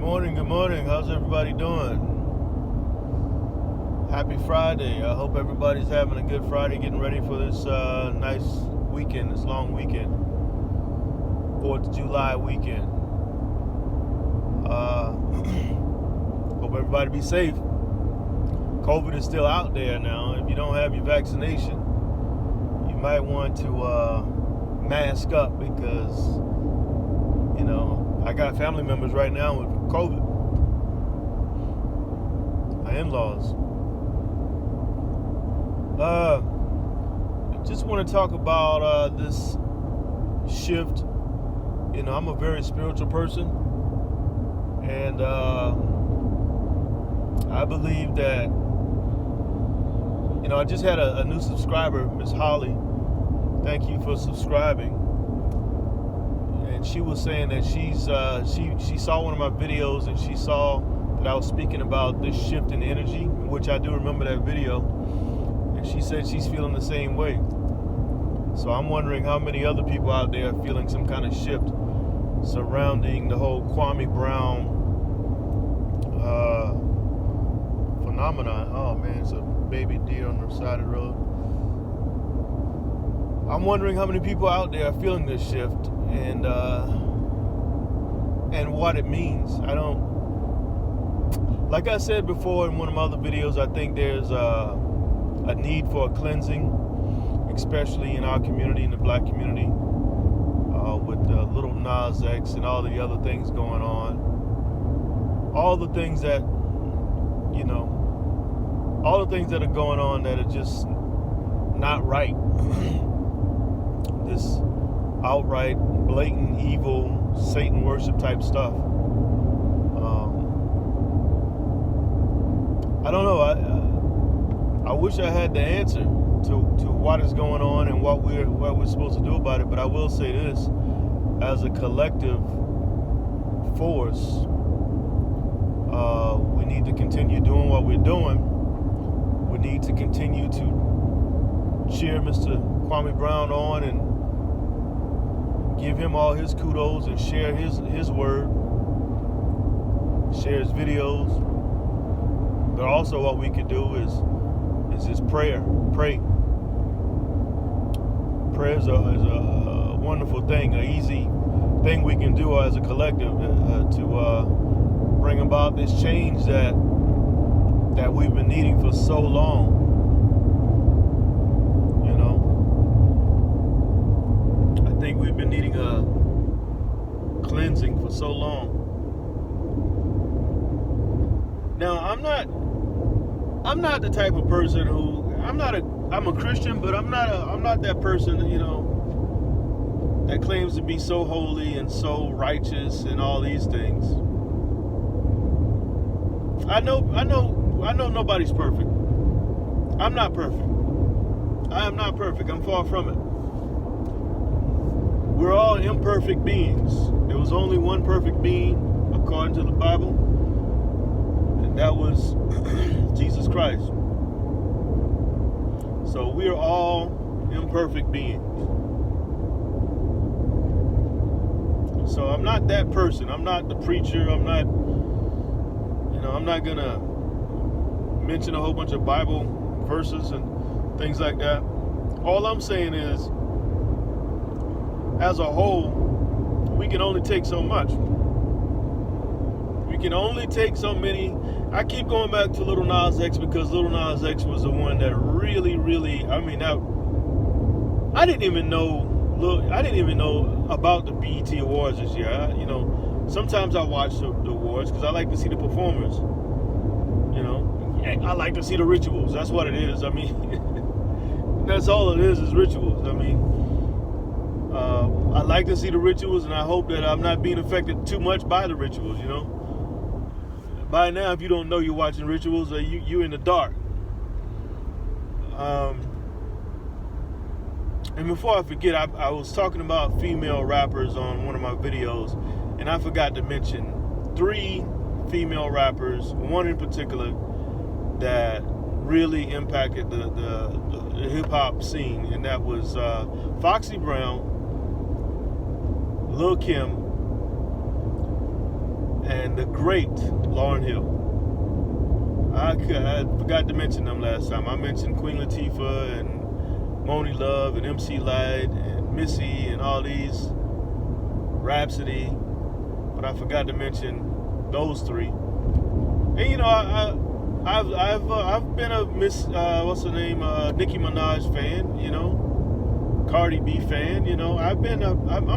Good morning. How's everybody doing? Happy Friday. I hope everybody's having a good Friday, getting ready for this nice weekend, this long weekend, 4th of July weekend. Hope everybody be safe. COVID is still out there now. If you don't have your vaccination, you might want to mask up because, I got family members right now with COVID. My in-laws. Just want to talk about this shift. I'm a very spiritual person, and I believe that, I just had a new subscriber, Miss Holly. Thank you for subscribing. And she was saying that she saw one of my videos, and she saw that I was speaking about this shift in energy, which I do remember that video. And she said she's feeling the same way. So I'm wondering how many other people out there are feeling some kind of shift surrounding the whole Kwame Brown phenomenon. Oh man, it's a baby deer on the side of the road. I'm wondering how many people out there are feeling this shift and what it means. Like I said before in one of my other videos, I think there's a need for a cleansing, especially in our community, in the black community, with Little Nas X and all the other things going on. All the things that, all the things that are going on that are just not right. This outright, blatant, evil, Satan worship type stuff. I don't know. I wish I had the answer to what is going on and what we're supposed to do about it. But I will say this: as a collective force, we need to continue doing what we're doing. We need to continue to cheer Mr. Kwame Brown on and give him all his kudos and share his word, share his videos. But also what we can do is just pray. Prayer is a wonderful thing, an easy thing we can do as a collective to bring about this change that we've been needing for so long. I think we've been needing a cleansing for so long. Now, I'm not the type of person who I'm a Christian, but I'm not that person, that claims to be so holy and so righteous and all these things. I know nobody's perfect. I'm not perfect. I am not perfect. I'm far from it. We're all imperfect beings. There was only one perfect being according to the Bible, and that was Jesus Christ. So we are all imperfect beings. So I'm not that person. I'm not the preacher. I'm not gonna mention a whole bunch of Bible verses and things like that. All I'm saying is, as a whole, we can only take so much. We can only take so many. I keep going back to Little Nas X because Little Nas X was the one that really, I didn't even know about the BET Awards this year. Sometimes I watch the awards because I like to see the performers. I like to see the rituals. That's what it is. That's all it is rituals. I like to see the rituals, and I hope that I'm not being affected too much by the rituals, By now, if you don't know you're watching rituals, you're in the dark. And before I forget, I was talking about female rappers on one of my videos, and I forgot to mention 3 female rappers, one in particular, that really impacted the hip-hop scene, and that was Foxy Brown, Lil' Kim, and the great Lauryn Hill. I forgot to mention them last time. I mentioned Queen Latifah and Moni Love and MC Lyte and Missy and all these, Rhapsody, but I forgot to mention those three. And you know, I've been a Nicki Minaj fan, you know, Cardi B fan, you know. I'm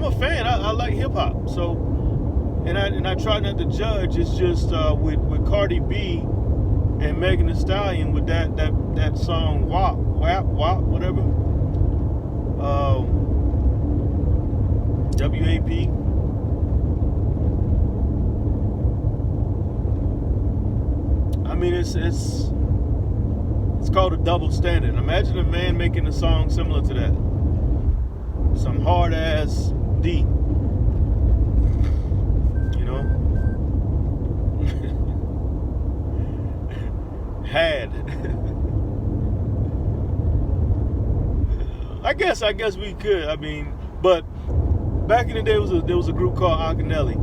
a fan. I like hip hop. So, and I try not to judge. It's just with Cardi B and Megan Thee Stallion with that song WAP, whatever. WAP. I mean, it's called a double standard. Imagine a man making a song similar to that. Some hard ass D. You know? Had. I guess we could. I mean, but back in the day, there was a group called Akinelli,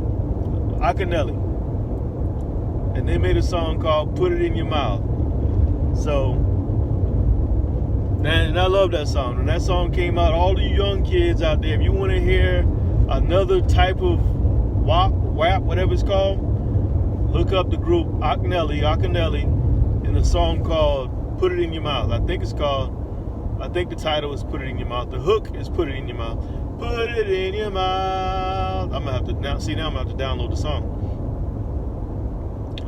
and they made a song called "Put It in Your Mouth." So, and I love that song. When that song came out, all the young kids out there, if you want to hear another type of WAP, whatever it's called, look up the group Akinelli, and the song called "Put It in Your Mouth." I think the title is "Put It in Your Mouth." The hook is "Put It in Your Mouth." Put it in your mouth. I'm gonna have to download the song.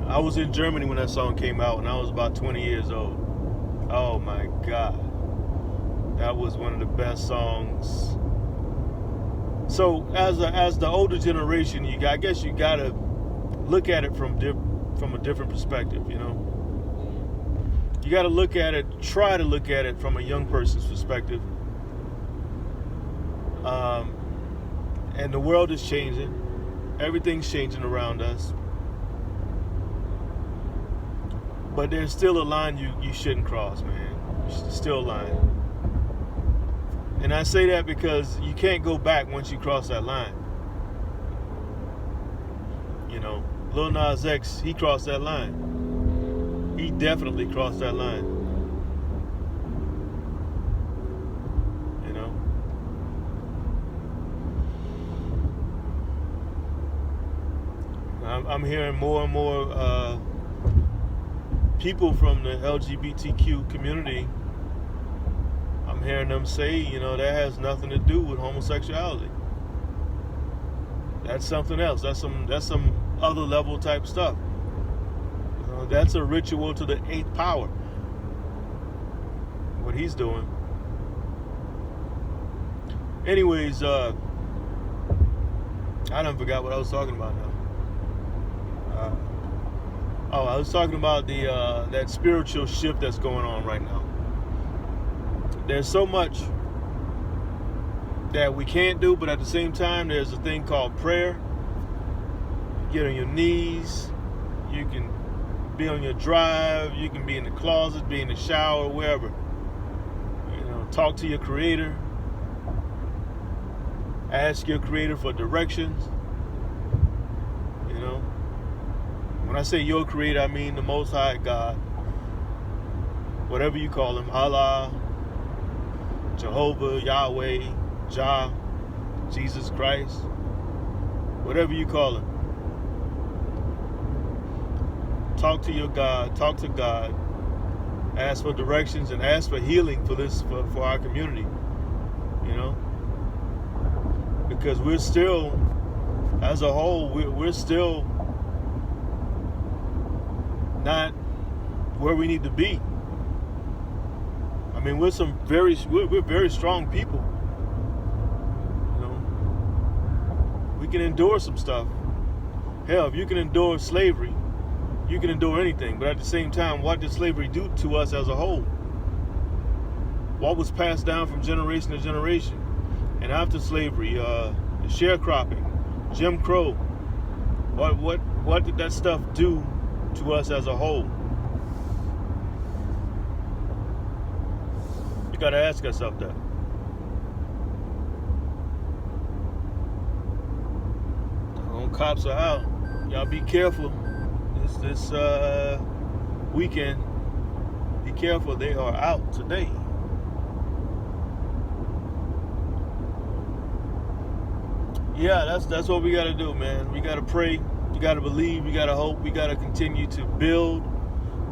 I was in Germany when that song came out, and I was about 20 years old. Oh my God, that was one of the best songs. So as the older generation, I guess you gotta look at it from a different perspective, you know. You got to try to look at it from a young person's perspective. And the world is changing. Everything's changing around us. But there's still a line you shouldn't cross, man. There's still a line. And I say that because you can't go back once you cross that line. You know, Lil Nas X, he crossed that line. He definitely crossed that line. You know? I'm hearing more and more people from the LGBTQ community. I'm hearing them say, you know, that has nothing to do with homosexuality. That's something else. That's some other level type stuff. That's a ritual to the 8th power. What he's doing. Anyways, I done forgot what I was talking about now. I was talking about that spiritual shift that's going on right now. There's so much that we can't do, but at the same time, there's a thing called prayer. You get on your knees. You can be on your drive, you can be in the closet, be in the shower, wherever. You know, talk to your creator. Ask your creator for directions. You know, when I say your creator, I mean the Most High God. Whatever you call him, Allah, Jehovah, Yahweh, Jah, Jesus Christ, whatever you call him. Talk to your God, talk to God, ask for directions and ask for healing for our community, you know, because we're still, as a whole, we're still not where we need to be. I mean, we're very strong people, you know. We can endure some stuff. Hell, if you can endure slavery, you can endure anything, but at the same time, what did slavery do to us as a whole? What was passed down from generation to generation? And after slavery, the sharecropping, Jim Crow, what did that stuff do to us as a whole? You gotta ask yourself that. Cops are out. Y'all be careful this weekend. Be careful, they are out today. Yeah, that's what we got to do, man. We got to pray. We got to believe. We got to hope. We got to continue to build.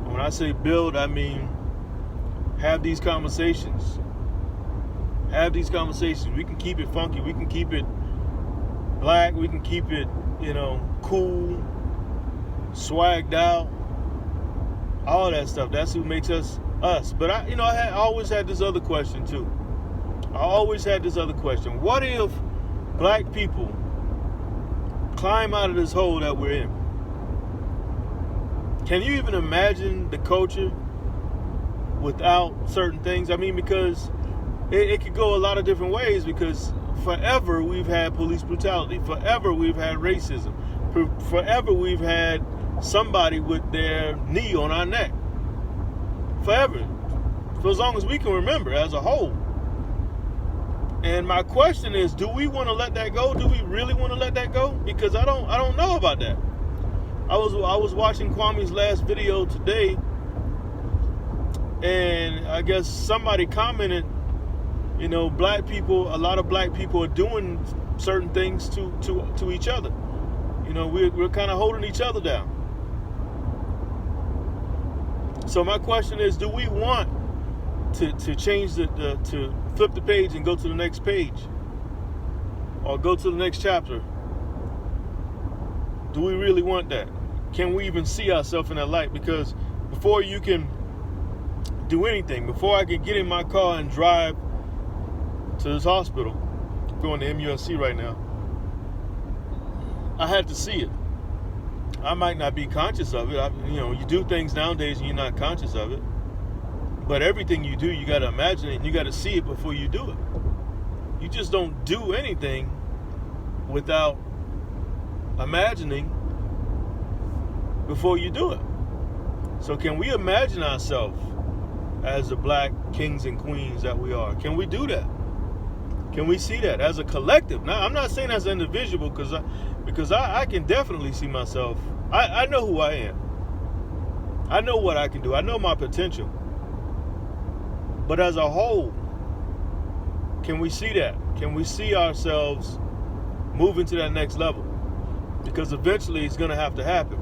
When I say build, I mean have these conversations. Have these conversations. We can keep it funky. We can keep it black. We can keep it, cool, swagged out, all that stuff. That's who makes us us. But I always had this other question too. What if black people climb out of this hole that we're in? Can you even imagine the culture without certain things? I mean, because it could go a lot of different ways, because forever we've had police brutality. Forever we've had racism. Forever we've had somebody with their knee on our neck. Forever. For as long as we can remember as a whole. And my question is, do we want to let that go? Do we really want to let that go? Because I don't know about that. I was watching Kwame's last video today, and I guess somebody commented, a lot of black people are doing certain things to each other. We're kind of holding each other down. So my question is, do we want to change to flip the page and go to the next page, or go to the next chapter? Do we really want that? Can we even see ourselves in that light? Because before you can do anything, before I can get in my car and drive to this hospital, I'm going to MUSC right now, I had to see it. I might not be conscious of it. You do things nowadays and you're not conscious of it. But everything you do, you got to imagine it and you got to see it before you do it. You just don't do anything without imagining before you do it. So can we imagine ourselves as the black kings and queens that we are? Can we do that? Can we see that as a collective? Now, I'm not saying as an individual, because I can definitely see myself. I know who I am. I know what I can do. I know my potential. But as a whole, can we see that? Can we see ourselves moving to that next level? Because eventually it's going to have to happen.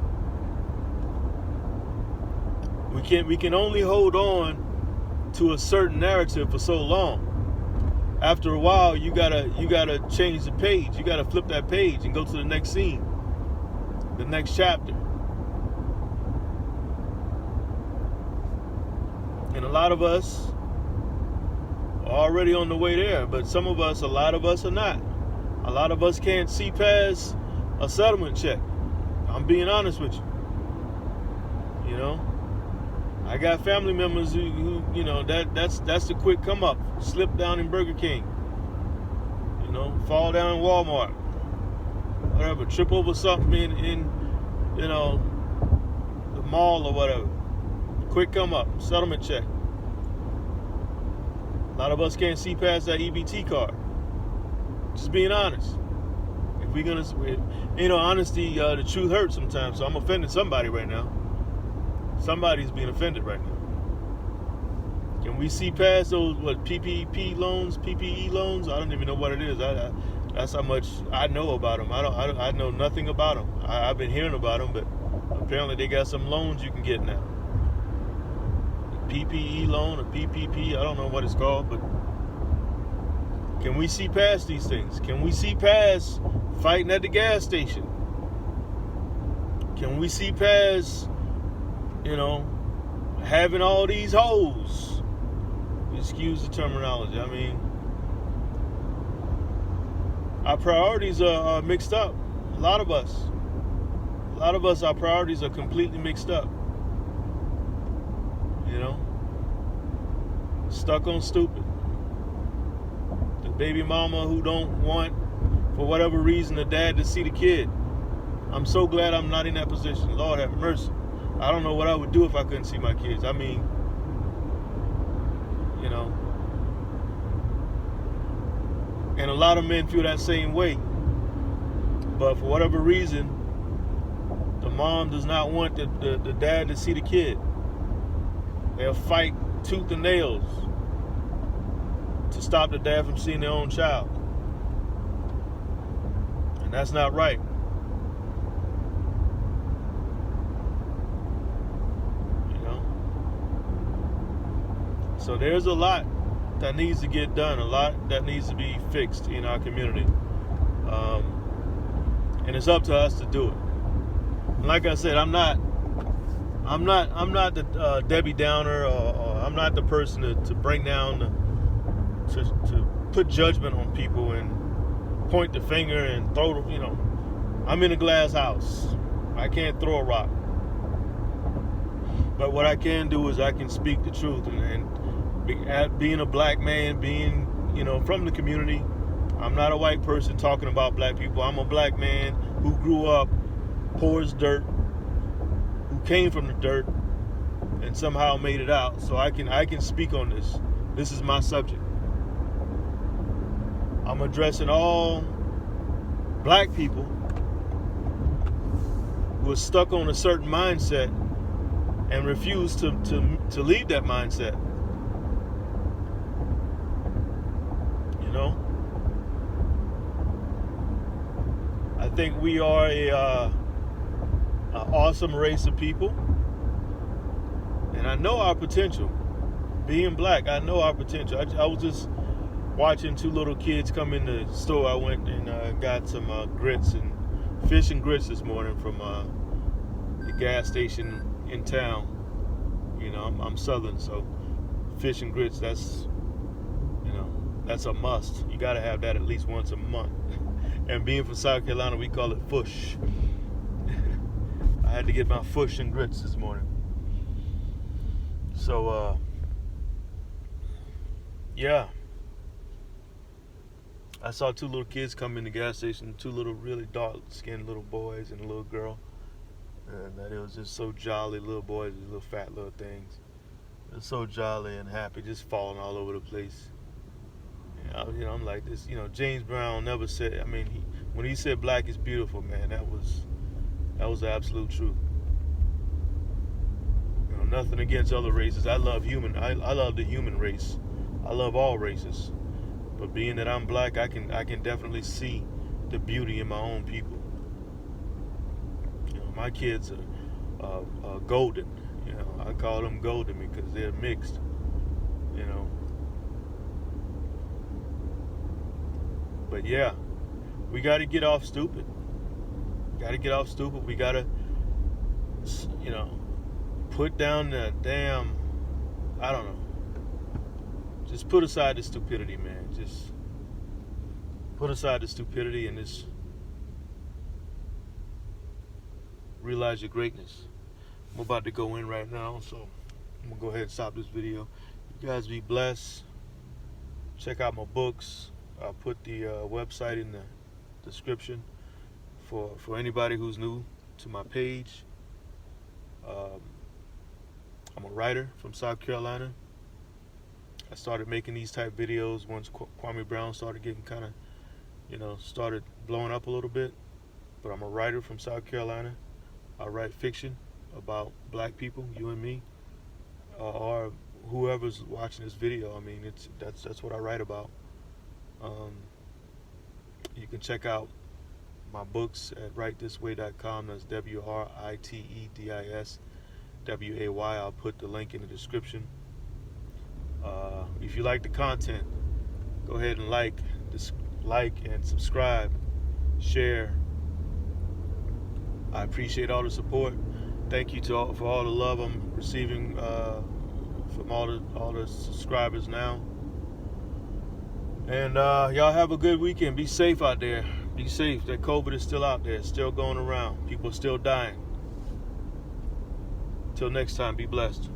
We can only hold on to a certain narrative for so long. After a while, you gotta change the page. You gotta flip that page and go to the next scene, the next chapter. And a lot of us are already on the way there, but a lot of us are not. A lot of us can't see past a settlement check. I'm being honest with you. I got family members who that's the quick come up. Slip down in Burger King. Fall down in Walmart. Whatever. Trip over something in the mall or whatever. Quick come up. Settlement check. A lot of us can't see past that EBT card. Just being honest. If we're gonna, honesty, the truth hurts sometimes. So I'm offending somebody right now. Somebody's being offended right now. Can we see past those PPE loans? I don't even know what it is. That's how much I know about them. I know nothing about them. I've been hearing about them, but apparently they got some loans you can get now. A PPE loan, a PPP, I don't know what it's called, but can we see past these things? Can we see past fighting at the gas station? Can we see past having all these hoes? Excuse the terminology. I mean, our priorities are mixed up. A lot of us, our priorities are completely mixed up. Stuck on stupid. The baby mama who don't want, for whatever reason, the dad to see the kid. I'm so glad I'm not in that position. Lord have mercy. I don't know what I would do if I couldn't see my kids. I mean, and a lot of men feel that same way. But for whatever reason, mom does not want the dad to see the kid. They'll fight tooth and nails to stop the dad from seeing their own child. And that's not right. You know? So there's a lot that needs to get done, a lot that needs to be fixed in our community. And it's up to us to do it. And like I said, I'm not the Debbie Downer, or I'm not the person to bring down, to put judgment on people and point the finger and throw, I'm in a glass house. I can't throw a rock. But what I can do is I can speak the truth. And being a black man, being, from the community, I'm not a white person talking about black people. I'm a black man who grew up poor as dirt, who came from the dirt, and somehow made it out. So I can speak on this. This is my subject. I'm addressing all black people who are stuck on a certain mindset and refuse to leave that mindset. I think we are an awesome race of people, and I know our potential. Being black, I know our potential. I was just watching two little kids come in the store. I went and got some grits and fish and grits this morning from the gas station in town. I'm Southern, so fish and grits, that's a must. You got to have that at least once a month. And being from South Carolina, we call it fush. I had to get my fush and grits this morning. So, yeah. I saw two little kids come in the gas station, two little really dark-skinned little boys and a little girl. And that it was just so jolly, little boys, little fat little things. It was so jolly and happy, just falling all over the place. I'm like this. James Brown never said. When he said black is beautiful, man, that was the absolute truth. Nothing against other races. I love the human race. I love all races. But being that I'm black, I can definitely see the beauty in my own people. My kids are golden. I call them golden because they're mixed. But yeah, we got to get off stupid. We got to, put down the damn, I don't know. Just put aside the stupidity, man. Just put aside the stupidity and just realize your greatness. I'm about to go in right now, so I'm going to go ahead and stop this video. You guys be blessed. Check out my books. I'll put the website in the description for anybody who's new to my page. I'm a writer from South Carolina. I started making these type videos once Kwame Brown started getting kind of, started blowing up a little bit. But I'm a writer from South Carolina. I write fiction about black people, you and me, or whoever's watching this video. That's what I write about. You can check out my books at writethisway.com. That's WRITEDISWAY. I'll put the link in the description. If you like the content, go ahead and like and subscribe, share. I appreciate all the support. Thank you for all the love I'm receiving from all the subscribers now. And y'all have a good weekend. Be safe out there. Be safe. That COVID is still out there. It's still going around. People are still dying. Till next time, be blessed.